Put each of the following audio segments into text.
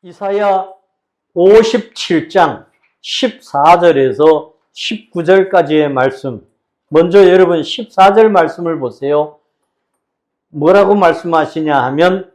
이사야 57장 14절에서 19절까지의 말씀. 먼저 여러분 14절 말씀을 보세요. 뭐라고 말씀하시냐 하면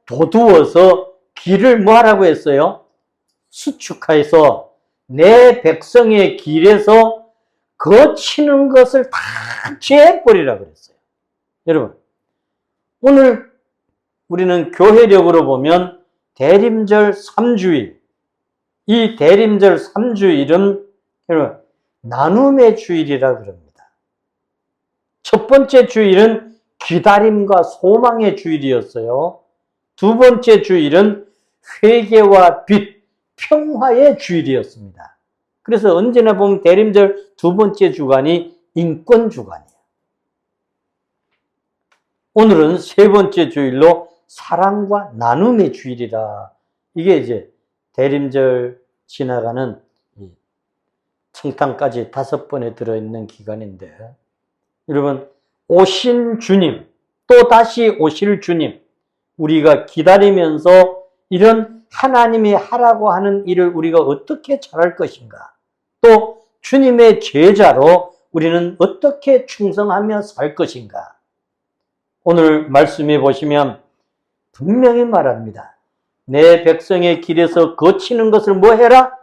도두어서 길을 뭐하라고 했어요? 수축하여서 내 백성의 길에서 거치는 것을 다 제해버리라 그랬어요. 여러분, 오늘 우리는 교회력으로 보면 대림절 3주일, 이 대림절 3주일은 여러분 나눔의 주일이라 그럽니다. 첫 번째 주일은 기다림과 소망의 주일이었어요. 두 번째 주일은 회개와 빛, 평화의 주일이었습니다. 그래서 언제나 보면 대림절 두 번째 주간이 인권 주간이에요. 오늘은 세 번째 주일로 사랑과 나눔의 주일이라. 이게 이제 대림절 지나가는 성탄까지 5번에 들어있는 기간인데, 여러분 오신 주님, 또 다시 오실 주님, 우리가 기다리면서 이런 하나님이 하라고 하는 일을 우리가 어떻게 잘할 것인가, 또 주님의 제자로 우리는 어떻게 충성하며 살 것인가. 오늘 말씀에 보시면 분명히 말합니다. 내 백성의 길에서 거치는 것을 뭐 해라?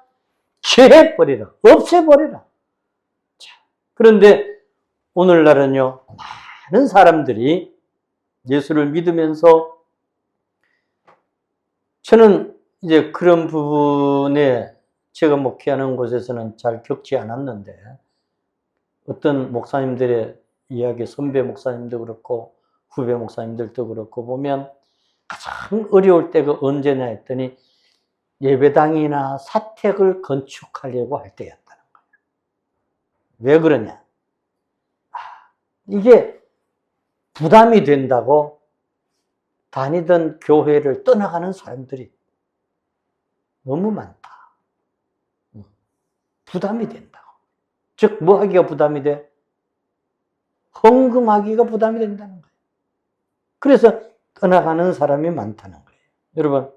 제해버리라. 없애버리라. 자, 그런데 오늘날은요, 많은 사람들이 예수를 믿으면서, 저는 이제 그런 부분에 제가 목회하는 곳에서는 잘 겪지 않았는데, 어떤 목사님들의 이야기, 선배 목사님도 그렇고 후배 목사님들도 그렇고 보면 가장 어려울 때가 언제냐 했더니 예배당이나 사택을 건축하려고 할 때였다는 거예요. 왜 그러냐? 이게 부담이 된다고 다니던 교회를 떠나가는 사람들이 너무 많다. 부담이 된다고. 즉, 뭐 하기가 부담이 돼? 헌금하기가 부담이 된다는 거예요. 그래서 떠나가는 사람이 많다는 거예요. 여러분,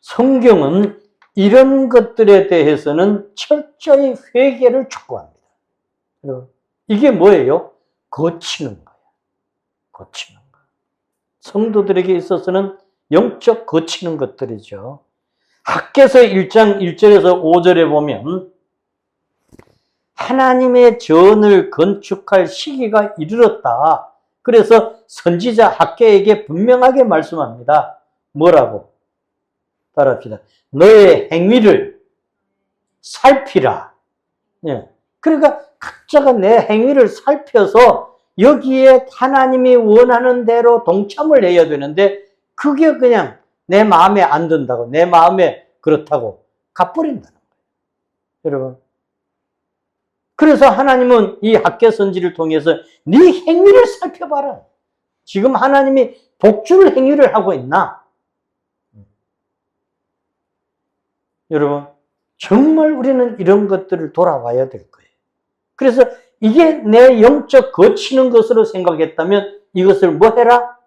성경은 이런 것들에 대해서는 철저히 회개를 촉구합니다. 여러분, 이게 뭐예요? 거치는 거예요. 거치는 거. 성도들에게 있어서는 영적 거치는 것들이죠. 학개서 1장 1절에서 5절에 보면 하나님의 전을 건축할 시기가 이르렀다. 그래서 선지자 학개에게 분명하게 말씀합니다. 뭐라고? 따라합시다. 너의 행위를 살피라. 예. 그러니까 각자가 내 행위를 살펴서 여기에 하나님이 원하는 대로 동참을 해야 되는데, 그게 그냥 내 마음에 안 든다고, 내 마음에 그렇다고 가버린다는 거예요. 여러분, 그래서 하나님은 이 학개 선지를 통해서 네 행위를 살펴봐라. 지금 하나님이 복주를 행위를 하고 있나? 여러분, 정말 우리는 이런 것들을 돌아봐야 될 거예요. 그래서 이게 내 영적 거치는 것으로 생각했다면 이것을 뭐 해라?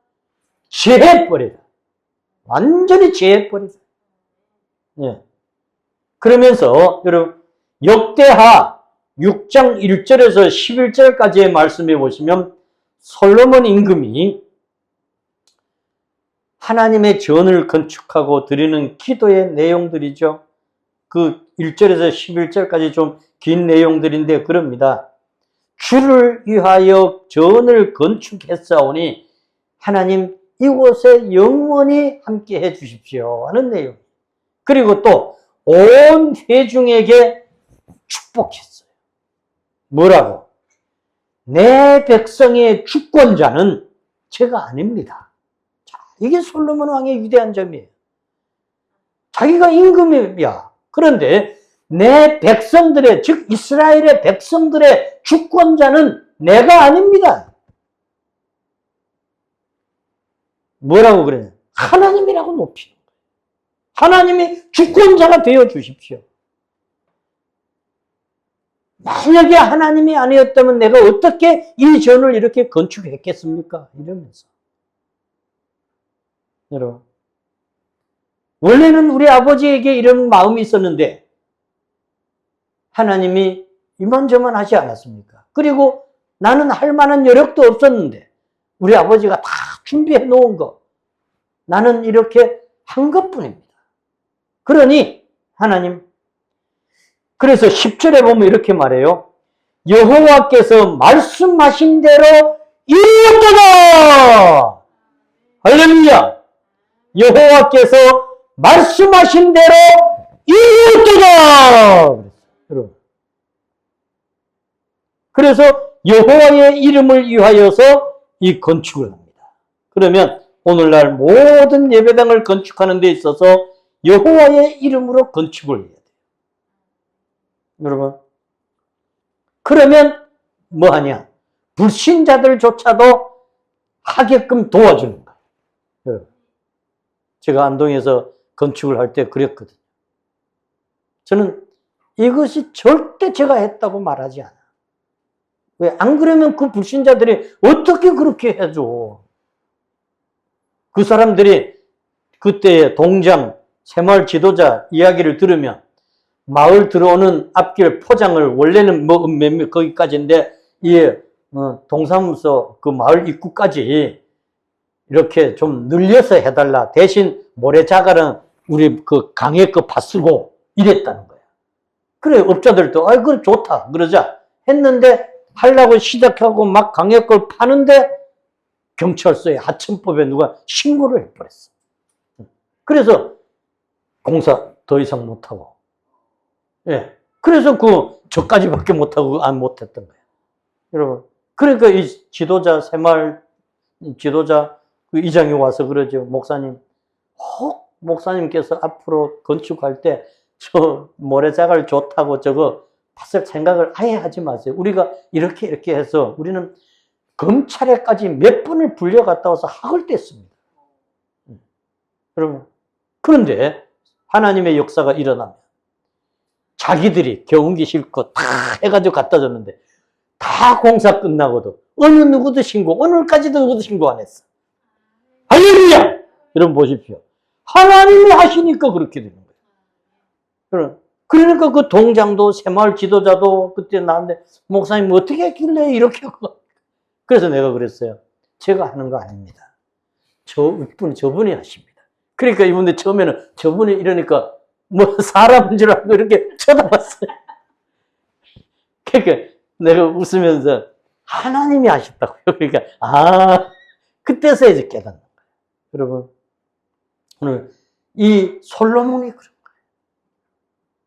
제해버리라. 완전히 제해버리라. 예. 그러면서 여러분, 역대하 6장 1절에서 11절까지의 말씀에 보시면 솔로몬 임금이 하나님의 전을 건축하고 드리는 기도의 내용들이죠. 그 1절에서 11절까지 좀 긴 내용들인데 그럽니다. 주를 위하여 전을 건축했사오니 하나님 이곳에 영원히 함께 해 주십시오 하는 내용. 그리고 또 온 회중에게 축복했어요. 뭐라고? 내 백성의 주권자는 제가 아닙니다. 자, 이게 솔로몬 왕의 위대한 점이에요. 자기가 임금이야. 그런데 내 백성들의, 즉 이스라엘의 백성들의 주권자는 내가 아닙니다. 뭐라고 그러냐? 하나님이라고 높이는 거예요. 하나님이 주권자가 되어 주십시오. 만약에 하나님이 아니었다면 내가 어떻게 이 전을 이렇게 건축했겠습니까? 이러면서. 여러분, 원래는 우리 아버지에게 이런 마음이 있었는데 하나님이 이만저만 하지 않았습니까? 그리고 나는 할 만한 여력도 없었는데 우리 아버지가 다 준비해 놓은 거 나는 이렇게 한 것뿐입니다. 그러니 하나님, 그래서 10절에 보면 이렇게 말해요. 여호와께서 말씀하신 대로 이루었도다. 할렐루야. 여호와께서 말씀하신 대로 이루었도다. 여러분. 그래서 여호와의 이름을 위하여서 이 건축을 합니다. 그러면 오늘날 모든 예배당을 건축하는 데 있어서 여호와의 이름으로 건축을 해야 돼요. 여러분. 그러면 뭐하냐? 불신자들조차도 하게끔 도와주는 거예요. 여러분. 제가 안동에서 건축을 할 때 그랬거든요. 저는 이것이 절대 제가 했다고 말하지 않아. 왜? 안 그러면 그 불신자들이 어떻게 그렇게 해줘? 그 사람들이 그때의 동장, 새마을 지도자 이야기를 들으면 마을 들어오는 앞길 포장을 원래는 뭐 몇몇 거기까지인데 이 동사무소 그 마을 입구까지 이렇게 좀 늘려서 해달라. 대신 모래자갈은 우리 그 강에 거 파쓰고 이랬다는 거야. 그래 업자들도 아이 그래 좋다 그러자 했는데 하려고 시작하고 막 강에 걸 파는데 경찰서에 하천법에 누가 신고를 해버렸어. 그래서 공사 더 이상 못하고. 예. 그래서 저까지밖에 못하고 못했던 거예요. 여러분. 그러니까 이 지도자, 새마을 지도자 그 이장이 와서 그러죠. 목사님, 혹 목사님께서 앞으로 건축할 때 저 모래자갈 좋다고 저거 팠을 생각을 아예 하지 마세요. 우리가 이렇게 해서 우리는 검찰에까지 몇 번을 불려갔다 와서 학을 뗐습니다. 여러분. 그런데 하나님의 역사가 일어나면 자기들이 경운기 싣고 다 해가지고 갖다 줬는데 다 공사 끝나고도 어느 누구도 신고, 오늘까지도 누구도 신고 안 했어. 할렐루야! 여러분 보십시오. 하나님이 하시니까 그렇게 되는 거예요. 그러니까 그 동장도 새마을 지도자도 그때 나한테 목사님 어떻게 했길래 이렇게 하고. 그래서 내가 그랬어요. 제가 하는 거 아닙니다. 저분이 하십니다. 그러니까 이분들 처음에는 저분이 이러니까 뭐 사람인 줄 알고 이렇게 쳐다봤어요. 그러니까 내가 웃으면서 하나님이 하셨다고요. 그러니까 그때서 이제 깨닫는 거예요. 여러분 오늘 이 솔로몬이 그런 거예요.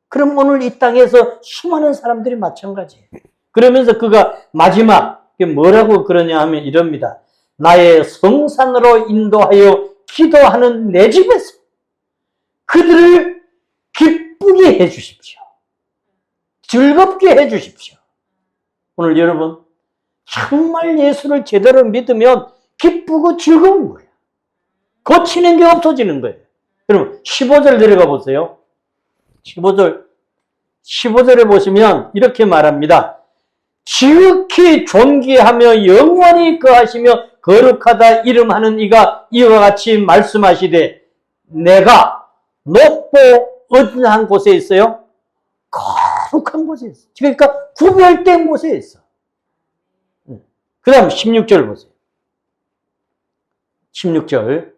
그럼 오늘 이 땅에서 수많은 사람들이 마찬가지예요. 그러면서 그가 마지막 뭐라고 그러냐 하면 이럽니다. 나의 성산으로 인도하여 기도하는 내 집에서 그들을 기쁘게 해 주십시오. 즐겁게 해 주십시오. 오늘 여러분 정말 예수를 제대로 믿으면 기쁘고 즐거운 거예요. 고치는 게 없어지는 거예요. 여러분 15절 내려가 보세요. 15절에 보시면 이렇게 말합니다. 지극히 존귀하며 영원히 거하시며 거룩하다 이름하는 이가 이와 같이 말씀하시되 내가 높고 어디한 곳에 있어요? 거룩한 곳에 있어. 그러니까 구별된 곳에 있어. 그 다음 16절 보세요. 16절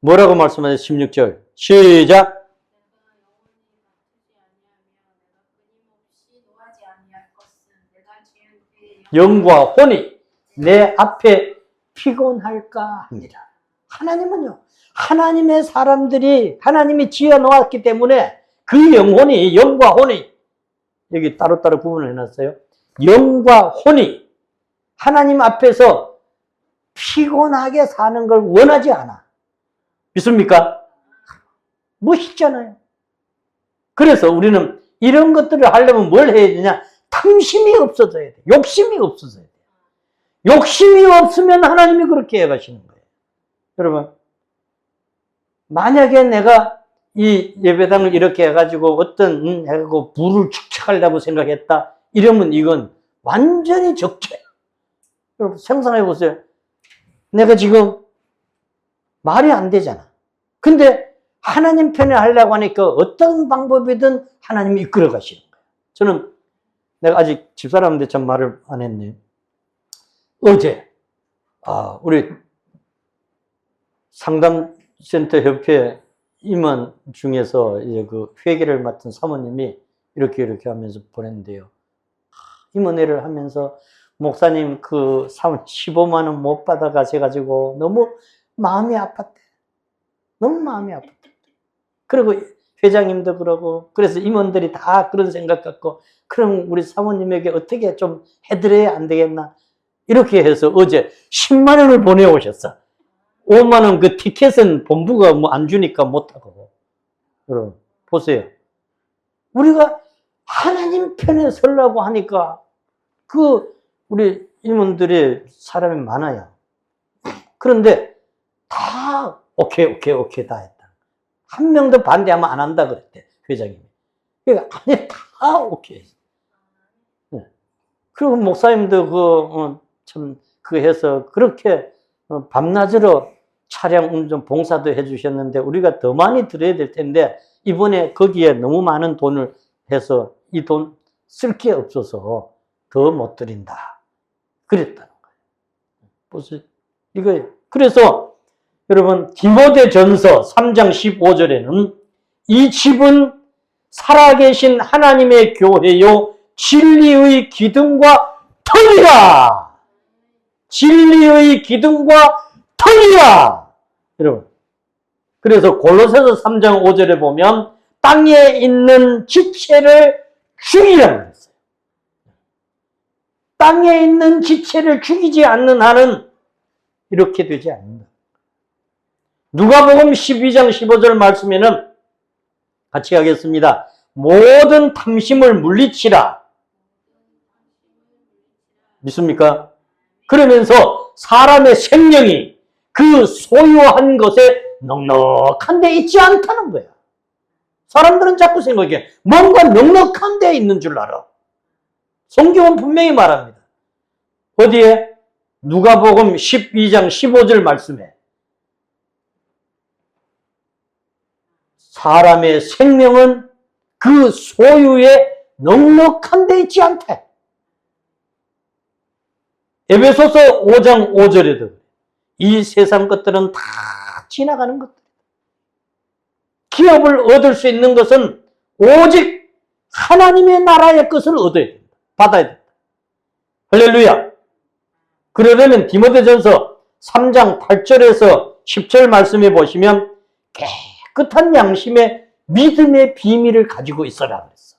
뭐라고 말씀하세요? 16절 시작. 영과 혼이 내 앞에 피곤할까 합니다. 하나님은요, 하나님의 사람들이 하나님이 지어 놓았기 때문에 그 영혼이, 영과 혼이 여기 따로따로 구분을 해놨어요. 영과 혼이 하나님 앞에서 피곤하게 사는 걸 원하지 않아. 믿습니까? 멋있잖아요. 그래서 우리는 이런 것들을 하려면 뭘 해야 되냐? 탐심이 없어져야 돼. 욕심이 없어져야 돼. 욕심이 없으면 하나님이 그렇게 해가시는 거예요. 여러분, 만약에 내가 이 예배당을 이렇게 해가지고 어떤 해가지고 부를 축적하려고 생각했다. 이러면 이건 완전히 적죄예요. 여러분, 상상해 보세요. 내가 지금 말이 안 되잖아. 근데 하나님 편에 하려고 하니까 어떤 방법이든 하나님이 이끌어 가시는 거예요. 저는 내가 아직 집사람한테 참 말을 안 했네. 어제 우리 상담센터 협회 임원 중에서 이제 그 회계를 맡은 사모님이 이렇게 하면서 보냈는데요. 임원회를 하면서 목사님 그 15만 원 못 받아 가셔가지고 너무 마음이 아팠대. 너무 마음이 아팠대. 그리고 회장님도 그러고 그래서 임원들이 다 그런 생각 갖고 그럼 우리 사모님에게 어떻게 좀 해드려야 안 되겠나 이렇게 해서 어제 10만 원을 보내오셨어. 5만 원 그 티켓은 본부가 뭐 안 주니까 못하고. 여러분 보세요. 우리가 하나님 편에 서려고 하니까 그 우리 임원들이 사람이 많아요. 그런데 다 오케이 다 했다. 한 명도 반대하면 안 한다 그랬대 회장님이. 그러니까 아니 다 오케이. 네. 그리고 목사님도 참 해서 그렇게 밤낮으로 차량 운전 봉사도 해주셨는데 우리가 더 많이 들어야 될 텐데 이번에 거기에 너무 많은 돈을 해서 이 돈 쓸 게 없어서 더 못 드린다. 그랬다는 거예요. 보세요. 이거예요. 그래서 여러분 디모데전서 3장 15절에는 이 집은 살아계신 하나님의 교회요 진리의 기둥과 터이라. 진리의 기둥과 터이라. 여러분. 그래서 골로새서 3장 5절에 보면 땅에 있는 지체를 죽이라고 했어요. 땅에 있는 지체를 죽이지 않는 한은 이렇게 되지 않는다. 누가복음 12장 15절 말씀에는 같이 하겠습니다. 모든 탐심을 물리치라. 믿습니까? 그러면서 사람의 생명이 그 소유한 것에 넉넉한 데 있지 않다는 거야. 사람들은 자꾸 생각해. 뭔가 넉넉한 데 있는 줄 알아. 성경은 분명히 말합니다. 어디에? 누가복음 12장 15절 말씀에 사람의 생명은 그 소유에 넉넉한 데 있지 않대. 에베소서 5장 5절에도 이 세상 것들은 다 지나가는 것들. 기업을 얻을 수 있는 것은 오직 하나님의 나라의 것을 얻어야 된다. 받아야 된다. 할렐루야. 그러려면 디모데전서 3장 8절에서 10절 말씀에 보시면 깨끗한 양심의 믿음의 비밀을 가지고 있어라 그랬어.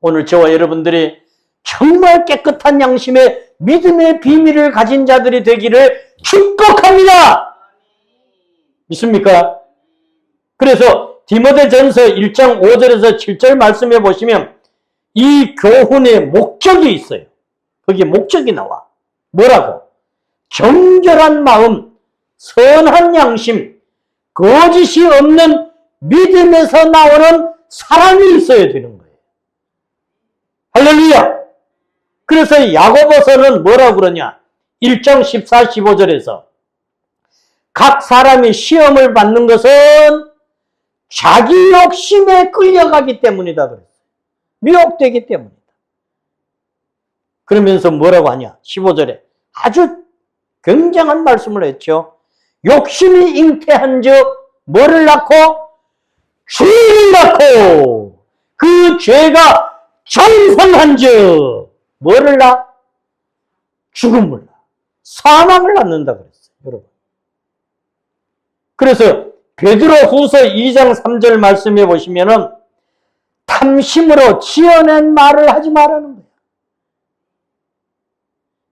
오늘 저와 여러분들이 정말 깨끗한 양심의 믿음의 비밀을 가진 자들이 되기를 축복합니다. 믿습니까? 그래서 디모데전서 1장 5절에서 7절 말씀해 보시면 이 교훈의 목적이 있어요. 거기에 목적이 나와. 뭐라고? 정결한 마음, 선한 양심, 거짓이 없는 믿음에서 나오는 사랑이 있어야 되는 거예요. 할렐루야! 그래서 야고보서는 뭐라고 그러냐? 1장 14, 15절에서 각 사람이 시험을 받는 것은 자기 욕심에 끌려가기 때문이다 그랬어요. 미혹되기 때문이다. 그러면서 뭐라고 하냐? 15절에 아주 굉장한 말씀을 했죠. 욕심이 잉태한 즉 뭐를 낳고? 죄를 낳고 그 죄가 장성한 즉 뭐를 낳아? 죽음을 낳아. 사망을 낳는다 그랬어요. 여러분. 그래서 베드로후서 2장 3절 말씀해 보시면은 탐심으로 지어낸 말을 하지 말라는 거예요.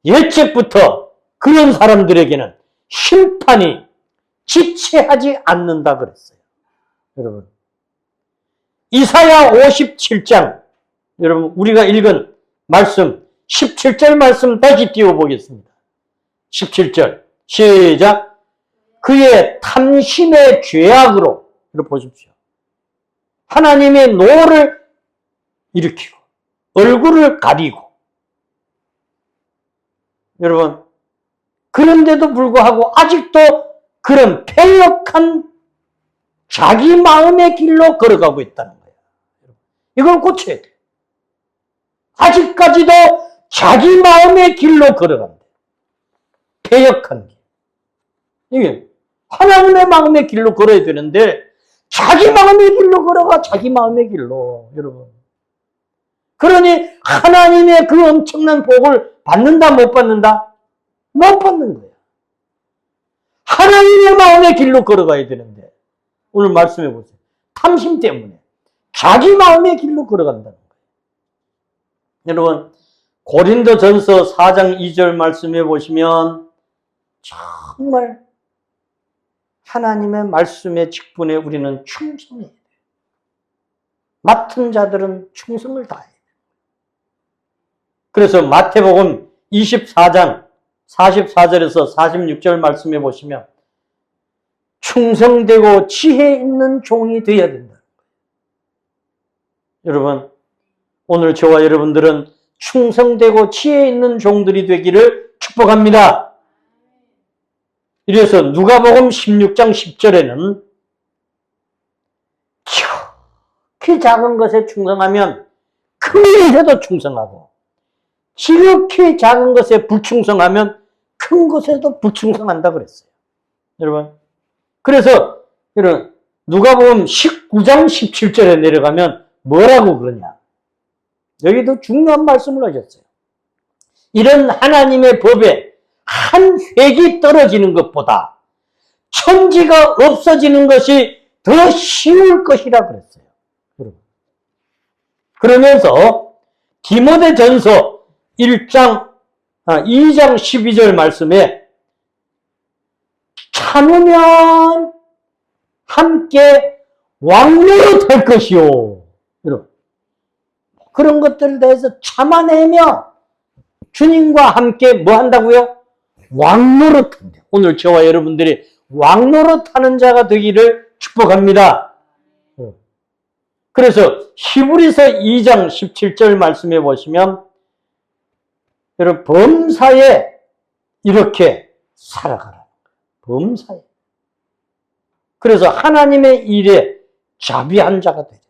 예측부터 그런 사람들에게는 심판이 지체하지 않는다 그랬어요. 여러분. 이사야 57장 여러분 우리가 읽은 말씀 17절 말씀 다시 띄워보겠습니다. 17절 시작. 그의 탐심의 죄악으로 이렇게 보십시오. 하나님의 노를 일으키고 얼굴을 가리고 여러분 그런데도 불구하고 아직도 그런 패역한 자기 마음의 길로 걸어가고 있다는 거예요. 이걸 고쳐야 돼요. 아직까지도 자기 마음의 길로 걸어간다. 개혁한 길. 이게 하나님의 마음의 길로 걸어야 되는데 자기 마음의 길로 걸어가. 자기 마음의 길로. 여러분. 그러니 하나님의 그 엄청난 복을 받는다 못 받는다? 못 받는 거예요. 하나님의 마음의 길로 걸어가야 되는데 오늘 말씀해 보세요. 탐심 때문에 자기 마음의 길로 걸어간다는 거예요. 여러분 고린도전서 4장 2절 말씀해 보시면 정말 하나님의 말씀의 직분에 우리는 충성해야 돼요. 맡은 자들은 충성을 다해야 돼요. 그래서 마태복음 24장 44절에서 46절 말씀해 보시면 충성되고 지혜 있는 종이 되어야 된다. 여러분 오늘 저와 여러분들은 충성되고 지혜 있는 종들이 되기를 축복합니다. 이래서 누가복음 16장 10절에는 지극히 작은 것에 충성하면 큰 일에도 충성하고 지극히 작은 것에 불충성하면 큰 것에도 불충성한다 그랬어요. 여러분 그래서 여러분 누가복음 19장 17절에 내려가면 뭐라고 그러냐. 여기도 중요한 말씀을 하셨어요. 이런 하나님의 법에 한 획이 떨어지는 것보다 천지가 없어지는 것이 더 쉬울 것이라 그랬어요. 그러면서 디모데전서 2장 12절 말씀에 참으면 함께 왕노릇 할 것이요. 여러분 그런 것들에 대해서 참아내며 주님과 함께 뭐 한다고요? 왕노릇 한다. 오늘 저와 여러분들이 왕노릇 하는 자가 되기를 축복합니다. 그래서 히브리서 2장 17절 말씀해 보시면 여러분 범사에 이렇게 살아가라. 범사에. 그래서 하나님의 일에 자비한 자가 되죠.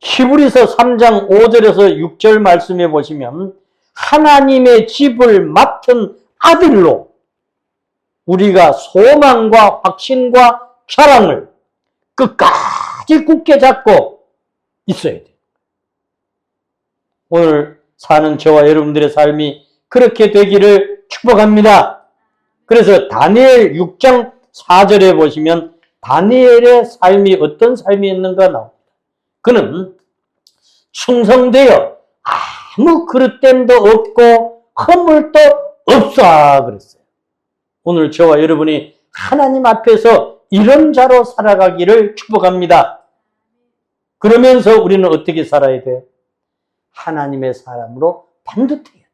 히브리서 3장 5절에서 6절 말씀해 보시면 하나님의 집을 맡은 아들로 우리가 소망과 확신과 자랑을 끝까지 굳게 잡고 있어야 돼요. 오늘 사는 저와 여러분들의 삶이 그렇게 되기를 축복합니다. 그래서 다니엘 6장 4절에 보시면 다니엘의 삶이 어떤 삶이었는가 나옵니다. 그는 충성되어 아무 그릇됨도 없고 허물도 없어 그랬어요. 오늘 저와 여러분이 하나님 앞에서 이런 자로 살아가기를 축복합니다. 그러면서 우리는 어떻게 살아야 돼요? 하나님의 사람으로 반듯해야 돼요.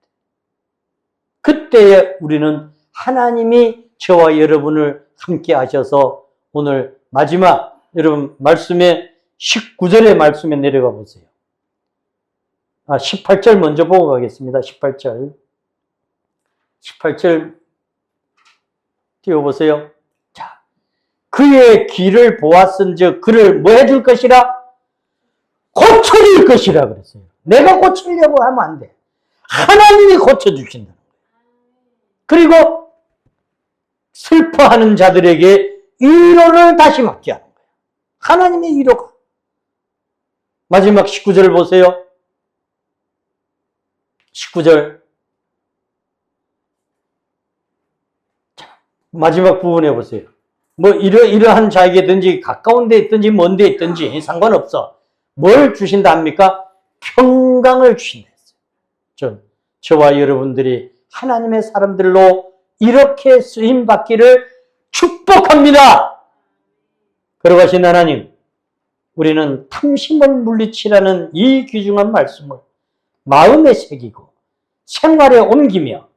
그때에 우리는 하나님이 저와 여러분을 함께 하셔서 오늘 마지막 여러분 말씀에 19절의 말씀에 내려가 보세요. 18절 먼저 보고 가겠습니다. 18절 띄워보세요. 자, 그의 길을 보았은즉 그를 뭐 해줄 것이라? 고쳐줄 것이라 그랬어요. 내가 고치려고 하면 안 돼. 하나님이 고쳐주신다는 거예요. 그리고 슬퍼하는 자들에게 위로를 다시 받게 하는 거예요. 하나님의 위로가. 마지막 19절을 보세요. 19절. 자, 마지막 부분에 보세요. 뭐 이러한 자에게든지 가까운 데 있든지 먼 데 있든지 상관없어. 뭘 주신다 합니까? 평강을 주신다 했어요. 저와 여러분들이 하나님의 사람들로 이렇게 쓰임 받기를 축복합니다. 걸어가신 하나님, 우리는 탐심을 물리치라는 이 귀중한 말씀을 마음에 새기고 생활에 옮기며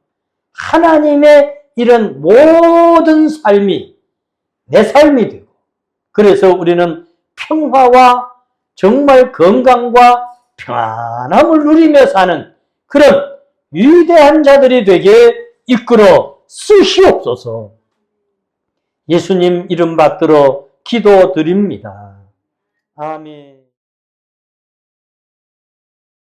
하나님의 이런 모든 삶이 내 삶이 되고 그래서 우리는 평화와 정말 건강과 평안함을 누리며 사는 그런 위대한 자들이 되게 이끌어 쓰시옵소서. 예수님 이름 받들어 기도드립니다. 아멘.